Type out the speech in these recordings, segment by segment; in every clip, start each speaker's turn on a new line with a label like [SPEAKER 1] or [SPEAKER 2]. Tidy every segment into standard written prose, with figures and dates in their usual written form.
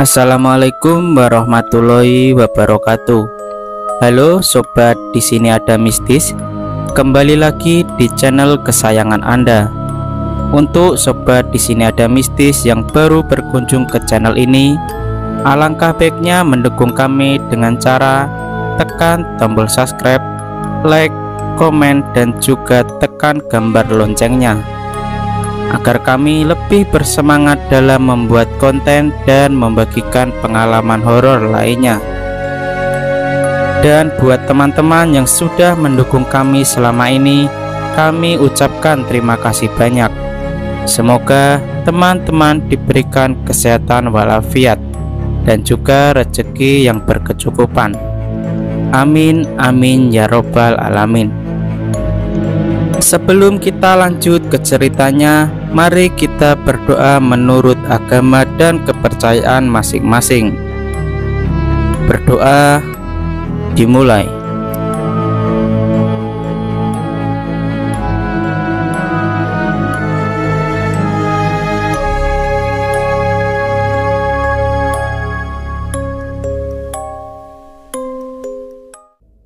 [SPEAKER 1] Assalamualaikum warahmatullahi wabarakatuh. Halo sobat, di sini ada mistis. Kembali lagi di channel kesayangan Anda. Untuk sobat di sini ada mistis yang baru berkunjung ke channel ini, alangkah baiknya mendukung kami dengan cara tekan tombol subscribe, like, komen, dan juga tekan gambar loncengnya, agar kami lebih bersemangat dalam membuat konten dan membagikan pengalaman horor lainnya. Dan buat teman-teman yang sudah mendukung kami selama ini, kami ucapkan terima kasih banyak. Semoga teman-teman diberikan kesehatan walafiat dan juga rezeki yang berkecukupan. Amin amin ya robbal alamin. Sebelum kita lanjut ke ceritanya, mari kita berdoa menurut agama dan kepercayaan masing-masing. Berdoa dimulai.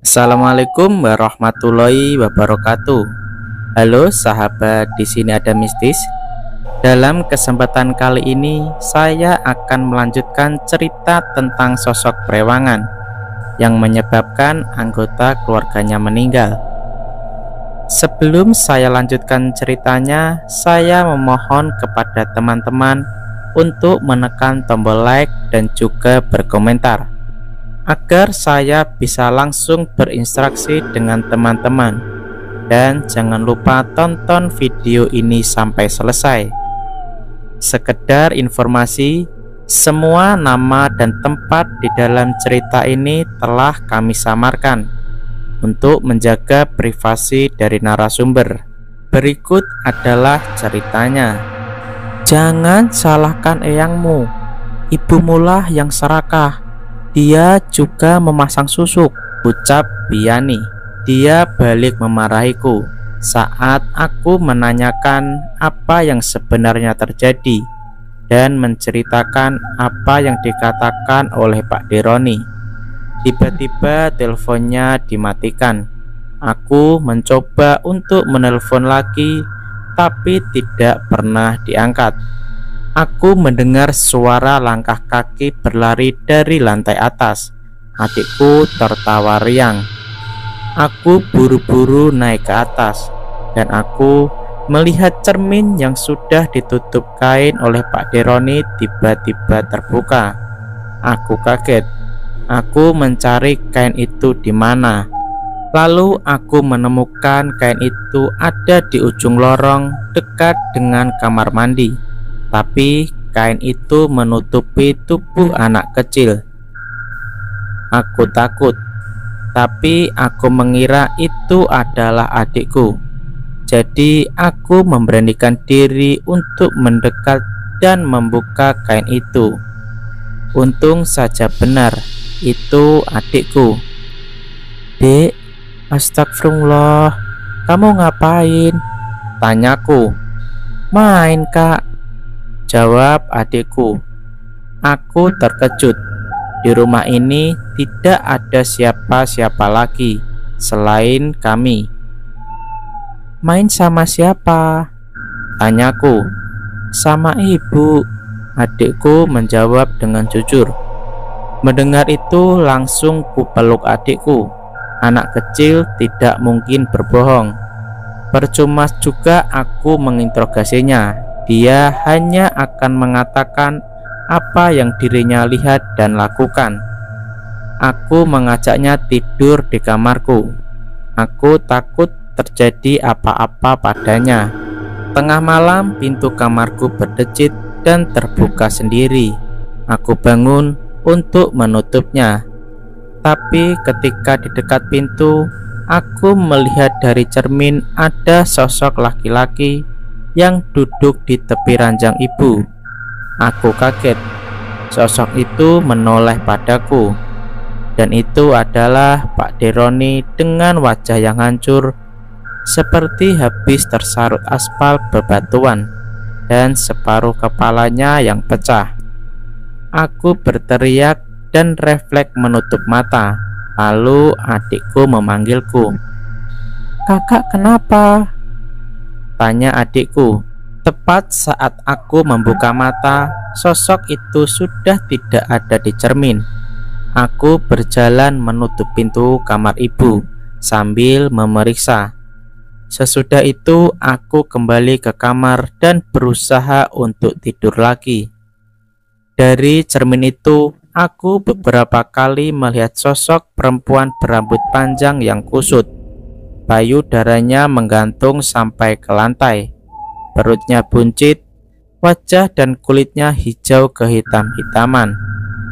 [SPEAKER 1] Assalamualaikum warahmatullahi wabarakatuh. Halo sahabat, di sini ada mistis. Dalam kesempatan kali ini saya akan melanjutkan cerita tentang sosok perewangan yang menyebabkan anggota keluarganya meninggal. Sebelum saya lanjutkan ceritanya, saya memohon kepada teman-teman untuk menekan tombol like dan juga berkomentar, agar saya bisa langsung berinteraksi dengan teman-teman. Dan jangan lupa tonton video ini sampai selesai. Sekedar informasi, semua nama dan tempat di dalam cerita ini telah kami samarkan untuk menjaga privasi dari narasumber. Berikut adalah ceritanya. Jangan salahkan eyangmu, ibumulah yang serakah. Dia juga memasang susuk, ucap Biani. Dia balik memarahiku saat aku menanyakan apa yang sebenarnya terjadi dan menceritakan apa yang dikatakan oleh Pak Deroni. Tiba-tiba teleponnya dimatikan. Aku mencoba untuk menelpon lagi, tapi tidak pernah diangkat. Aku mendengar suara langkah kaki berlari dari lantai atas. Adikku tertawa riang. Aku buru-buru naik ke atas, dan aku melihat cermin yang sudah ditutup kain oleh Pak Deroni tiba-tiba terbuka. Aku kaget. Aku mencari kain itu di mana. Lalu aku menemukan kain itu ada di ujung lorong dekat dengan kamar mandi. Tapi kain itu menutupi tubuh anak kecil. Aku takut, tapi aku mengira itu adalah adikku. Jadi aku memberanikan diri untuk mendekat dan membuka kain itu. Untung saja benar, itu adikku. Dek, astagfirullah, kamu ngapain? Tanyaku. Main kak, jawab adikku. Aku terkejut. Di rumah ini tidak ada siapa-siapa lagi selain kami. Main sama siapa? Tanyaku. Sama ibu, adikku menjawab dengan jujur. Mendengar itu langsung kupeluk adikku. Anak kecil tidak mungkin berbohong. Percuma juga aku menginterogasinya. Dia hanya akan mengatakan apa yang dirinya lihat dan lakukan. Aku mengajaknya tidur di kamarku. Aku takut terjadi apa-apa padanya. Tengah malam pintu kamarku berdecit dan terbuka sendiri. Aku bangun untuk menutupnya. Tapi ketika di dekat pintu, aku melihat dari cermin ada sosok laki-laki yang duduk di tepi ranjang ibu. Aku kaget. Sosok itu menoleh padaku, dan itu adalah Pak Deroni dengan wajah yang hancur, seperti habis tersarut aspal bebatuan, dan separuh kepalanya yang pecah. Aku berteriak dan refleks menutup mata. Lalu adikku memanggilku. "Kakak, kenapa?" tanya adikku. Tepat saat aku membuka mata, sosok itu sudah tidak ada di cermin. Aku berjalan menutup pintu kamar ibu sambil memeriksa. Sesudah itu aku kembali ke kamar dan berusaha untuk tidur lagi. Dari cermin itu, aku beberapa kali melihat sosok perempuan berambut panjang yang kusut. Payudaranya menggantung sampai ke lantai. Perutnya buncit, wajah dan kulitnya hijau kehitam-hitaman.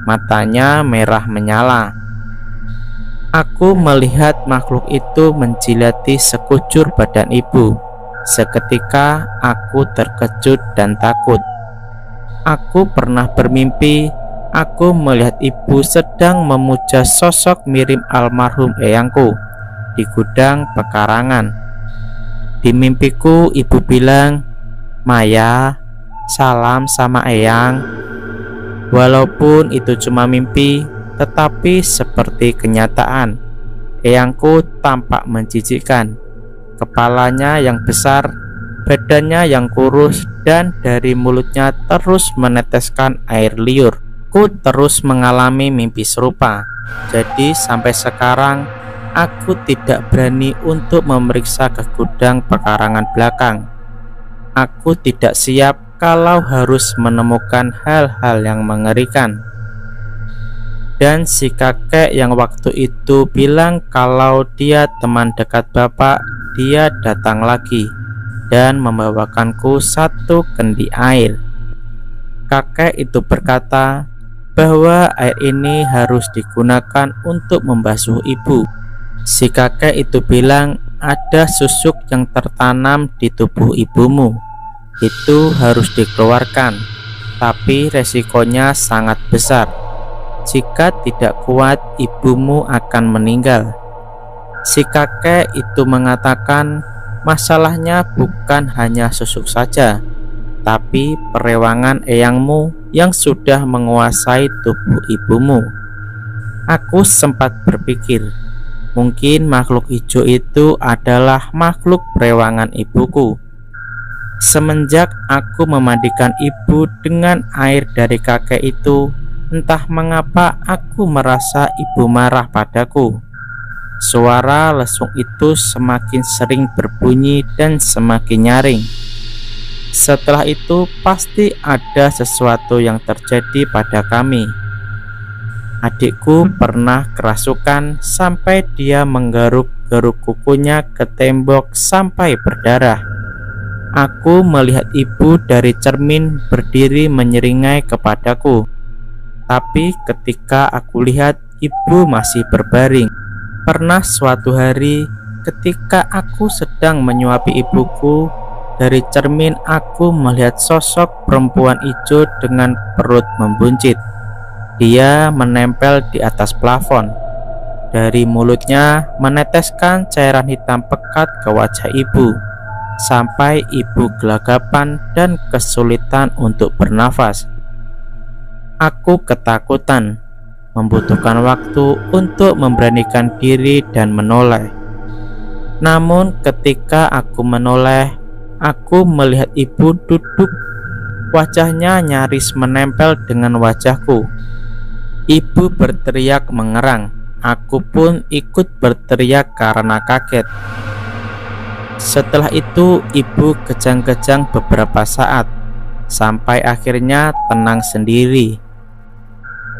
[SPEAKER 1] Matanya merah menyala. Aku melihat makhluk itu menjilati sekujur badan ibu. Seketika aku terkejut dan takut. Aku pernah bermimpi, aku melihat ibu sedang memuja sosok mirip almarhum eyangku di gudang pekarangan. Di mimpiku ibu bilang, "Maya, salam sama eyang." Walaupun itu cuma mimpi, tetapi seperti kenyataan. Eyangku tampak menjijikkan. Kepalanya yang besar, badannya yang kurus, dan dari mulutnya terus meneteskan air liur. Ku terus mengalami mimpi serupa. Jadi sampai sekarang aku tidak berani untuk memeriksa ke gudang pekarangan belakang. Aku tidak siap kalau harus menemukan hal-hal yang mengerikan. Dan si kakek yang waktu itu bilang kalau dia teman dekat bapak, dia datang lagi dan membawakanku satu kendi air. Kakek itu berkata bahwa air ini harus digunakan untuk membasuh ibu. Si kakek itu bilang ada susuk yang tertanam di tubuh ibumu. Itu harus dikeluarkan, tapi resikonya sangat besar. Jika tidak kuat, ibumu akan meninggal. Si kakek itu mengatakan masalahnya bukan hanya susuk saja, tapi perewangan eyangmu yang sudah menguasai tubuh ibumu. Aku sempat berpikir, mungkin makhluk hijau itu adalah makhluk perewangan ibuku. Semenjak aku memandikan ibu dengan air dari kakek itu, entah mengapa aku merasa ibu marah padaku. Suara lesung itu semakin sering berbunyi dan semakin nyaring. Setelah itu pasti ada sesuatu yang terjadi pada kami. Adikku pernah kerasukan sampai dia menggaruk-garuk kukunya ke tembok sampai berdarah. Aku melihat ibu dari cermin berdiri menyeringai kepadaku. Tapi ketika aku lihat, ibu masih berbaring. Pernah suatu hari ketika aku sedang menyuapi ibuku, dari cermin aku melihat sosok perempuan hijau dengan perut membuncit. Dia menempel di atas plafon. Dari mulutnya meneteskan cairan hitam pekat ke wajah ibu, sampai ibu gelagapan dan kesulitan untuk bernafas. Aku ketakutan, membutuhkan waktu untuk memberanikan diri dan menoleh. Namun ketika aku menoleh, aku melihat ibu duduk. Wajahnya nyaris menempel dengan wajahku. Ibu berteriak mengerang. Aku pun ikut berteriak karena kaget. Setelah itu ibu kejang-kejang beberapa saat, sampai akhirnya tenang sendiri.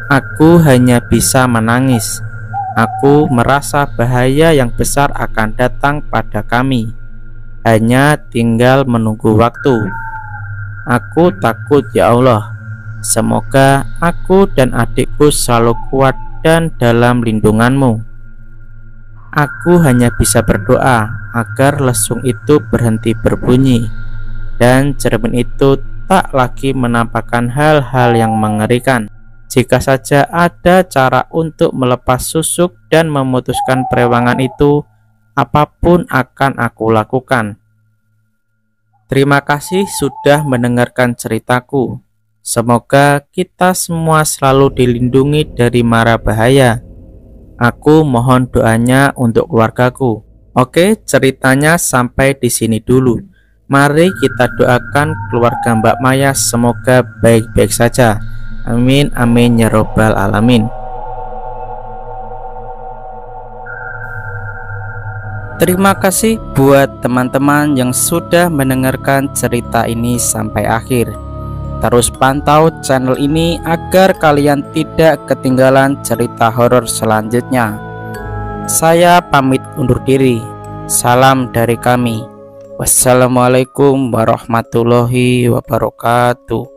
[SPEAKER 1] Aku hanya bisa menangis. Aku merasa bahaya yang besar akan datang pada kami. Hanya tinggal menunggu waktu. Aku takut, ya Allah. Semoga aku dan adikku selalu kuat dan dalam lindunganmu. Aku hanya bisa berdoa agar lesung itu berhenti berbunyi dan cermin itu tak lagi menampakkan hal-hal yang mengerikan. Jika saja ada cara untuk melepas susuk dan memutuskan perewangan itu, apapun akan aku lakukan. Terima kasih sudah mendengarkan ceritaku. Semoga kita semua selalu dilindungi dari mara bahaya. Aku mohon doanya untuk keluargaku. Oke, ceritanya sampai di sini dulu. Mari kita doakan keluarga Mbak Maya semoga baik-baik saja. Amin amin ya robbal alamin. Terima kasih buat teman-teman yang sudah mendengarkan cerita ini sampai akhir. Terus pantau channel ini agar kalian tidak ketinggalan cerita horor selanjutnya. Saya pamit undur diri. Salam dari kami. Wassalamualaikum warahmatullahi wabarakatuh.